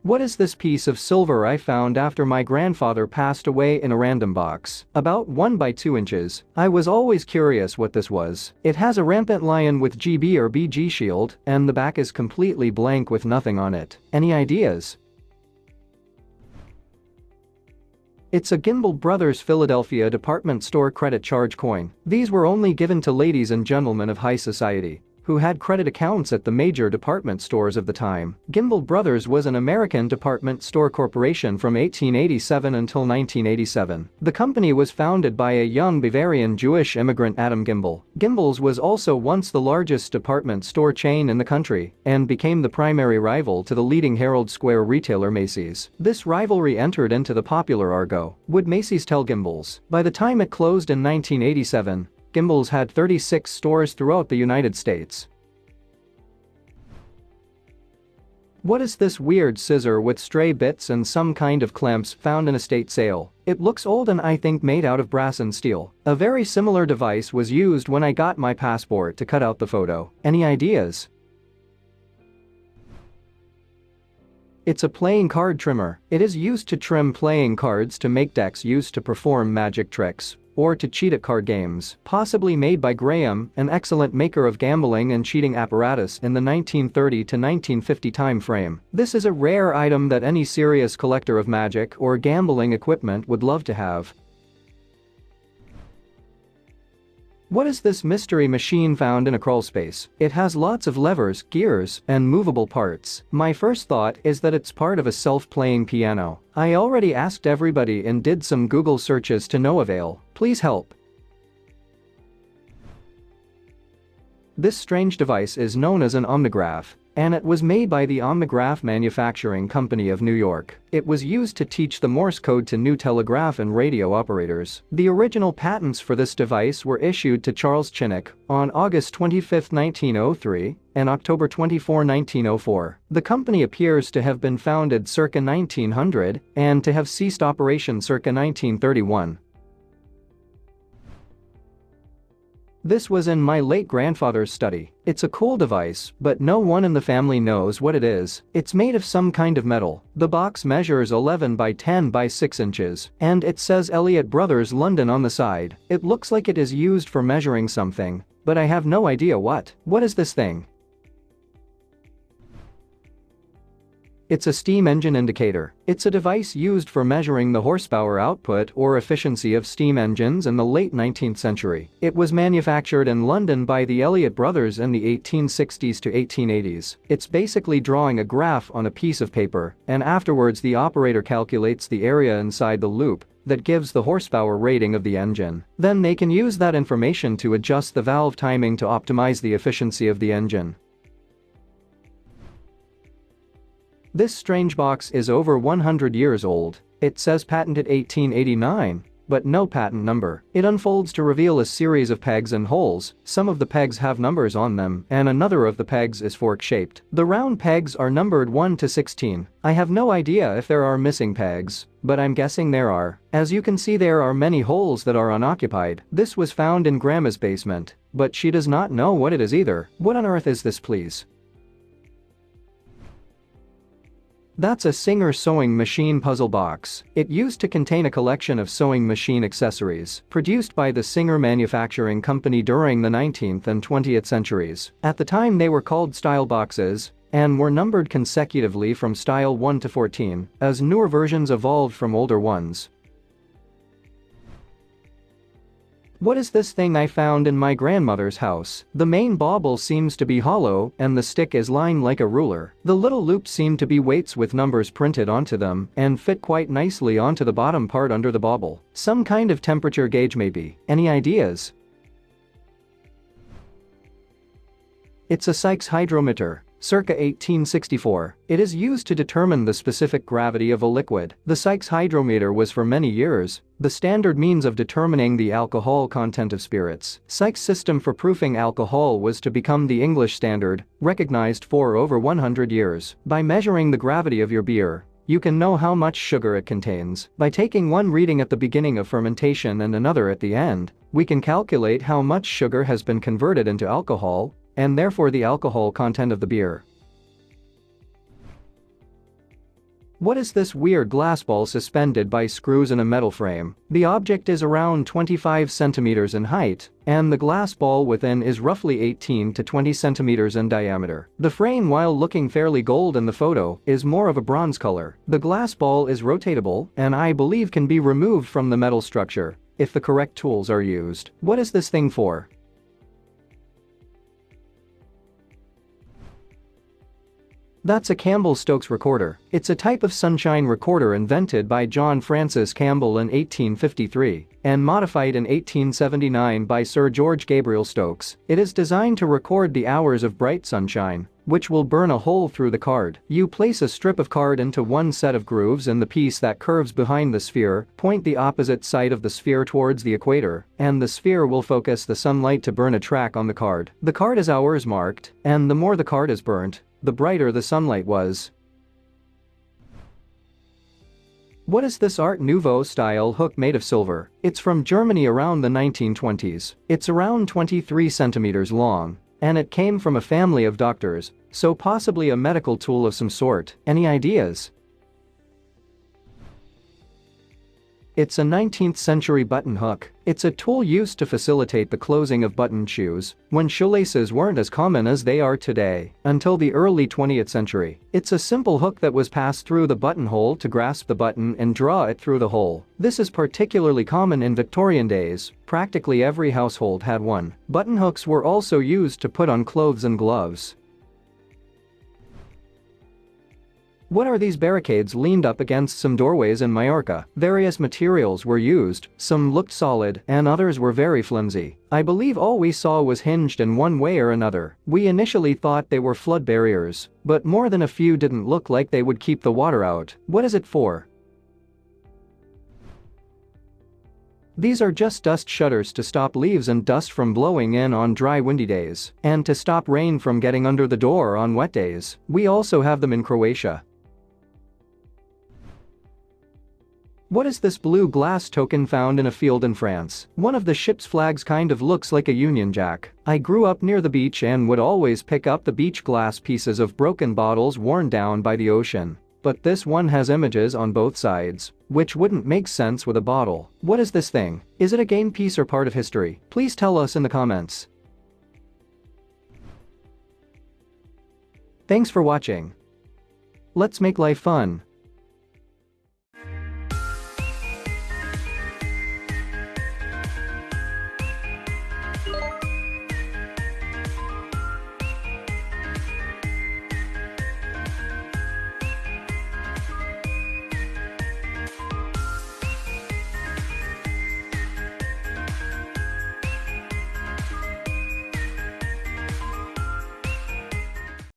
What is this piece of silver I found after my grandfather passed away in a random box? About 1 by 2 inches. I was always curious what this was. It has a rampant lion with GB or BG shield, and the back is completely blank with nothing on it. Any ideas? It's a Gimbel Brothers Philadelphia department store credit charge coin. These were only given to ladies and gentlemen of high society who had credit accounts at the major department stores of the time. Gimbel Brothers was an American department store corporation from 1887 until 1987. The company was founded by a young Bavarian Jewish immigrant Adam Gimbel. Gimbel's was also once the largest department store chain in the country and became the primary rival to the leading Herald Square retailer Macy's. This rivalry entered into the popular argot. Would Macy's tell Gimbel's? By the time it closed in 1987, Gimbel's had 36 stores throughout the United States. What is this weird scissor with stray bits and some kind of clamps found in a estate sale? It looks old and I think made out of brass and steel. A very similar device was used when I got my passport to cut out the photo. Any ideas? It's a playing card trimmer. It is used to trim playing cards to make decks used to perform magic tricks or to cheat at card games. Possibly made by Graham, an excellent maker of gambling and cheating apparatus in the 1930 to 1950 time frame. This is a rare item that any serious collector of magic or gambling equipment would love to have. What is this mystery machine found in a crawlspace? It has lots of levers, gears, and movable parts. My first thought is that it's part of a self-playing piano. I already asked everybody and did some Google searches to no avail. Please help. This strange device is known as an omnigraph, and it was made by the Omnigraph Manufacturing Company of New York. It was used to teach the Morse code to new telegraph and radio operators. The original patents for this device were issued to Charles Chinnock on August 25, 1903 and October 24, 1904. The company appears to have been founded circa 1900 and to have ceased operation circa 1931. This was in my late grandfather's study. It's a cool device, but no one in the family knows what it is. It's made of some kind of metal. The box measures 11 by 10 by 6 inches, and it says Elliott Brothers London on the side. It looks like it is used for measuring something, but I have no idea what. What is this thing? It's a steam engine indicator. It's a device used for measuring the horsepower output or efficiency of steam engines in the late 19th century. It was manufactured in London by the Elliott brothers in the 1860s to 1880s. It's basically drawing a graph on a piece of paper, and afterwards the operator calculates the area inside the loop that gives the horsepower rating of the engine. Then they can use that information to adjust the valve timing to optimize the efficiency of the engine. This strange box is over 100 years old. It says patented 1889, but no patent number. It unfolds to reveal a series of pegs and holes. Some of the pegs have numbers on them, and another of the pegs is fork-shaped. The round pegs are numbered 1 to 16. I have no idea if there are missing pegs, but I'm guessing there are. As you can see, there are many holes that are unoccupied. This was found in Grandma's basement, but she does not know what it is either. What on earth is this, please? That's a Singer sewing machine puzzle box. It used to contain a collection of sewing machine accessories produced by the Singer Manufacturing Company during the 19th and 20th centuries. At the time they were called style boxes and were numbered consecutively from style 1 to 14 as newer versions evolved from older ones. What is this thing I found in my grandmother's house? The main bauble seems to be hollow and the stick is lined like a ruler. The little loops seem to be weights with numbers printed onto them and fit quite nicely onto the bottom part under the bauble. Some kind of temperature gauge maybe. Any ideas? It's a Sykes hydrometer. Circa 1864. It is used to determine the specific gravity of a liquid. The Sykes hydrometer was for many years the standard means of determining the alcohol content of spirits. Sykes' system for proofing alcohol was to become the English standard, recognized for over 100 years. By measuring the gravity of your beer, you can know how much sugar it contains. By taking one reading at the beginning of fermentation and another at the end, we can calculate how much sugar has been converted into alcohol, and therefore the alcohol content of the beer. What is this weird glass ball suspended by screws in a metal frame? The object is around 25 centimeters in height, and the glass ball within is roughly 18 to 20 centimeters in diameter. The frame, while looking fairly gold in the photo, is more of a bronze color. The glass ball is rotatable and I believe can be removed from the metal structure if the correct tools are used. What is this thing for? That's a Campbell-Stokes recorder. It's a type of sunshine recorder invented by John Francis Campbell in 1853 and modified in 1879 by Sir George Gabriel Stokes. It is designed to record the hours of bright sunshine, which will burn a hole through the card. You place a strip of card into one set of grooves in the piece that curves behind the sphere, point the opposite side of the sphere towards the equator, and the sphere will focus the sunlight to burn a track on the card. The card is hours marked, and the more the card is burnt, the brighter the sunlight was. What is this Art Nouveau style hook made of silver? It's from Germany around the 1920s. It's around 23 centimeters long, and it came from a family of doctors, so possibly a medical tool of some sort. Any ideas? It's a 19th century button hook. It's a tool used to facilitate the closing of buttoned shoes when shoelaces weren't as common as they are today until the early 20th century. It's a simple hook that was passed through the buttonhole to grasp the button and draw it through the hole. This is particularly common in Victorian days. Practically every household had one. Button hooks were also used to put on clothes and gloves. What are these barricades leaned up against some doorways in Mallorca? Various materials were used, some looked solid and others were very flimsy. I believe all we saw was hinged in one way or another. We initially thought they were flood barriers, but more than a few didn't look like they would keep the water out. What is it for? These are just dust shutters to stop leaves and dust from blowing in on dry windy days, and to stop rain from getting under the door on wet days. We also have them in Croatia. What is this blue glass token found in a field in France? One of the ship's flags kind of looks like a Union Jack. I grew up near the beach and would always pick up the beach glass pieces of broken bottles worn down by the ocean. But this one has images on both sides, which wouldn't make sense with a bottle. What is this thing? Is it a game piece or part of history? Please tell us in the comments. Thanks for watching. Let's make life fun.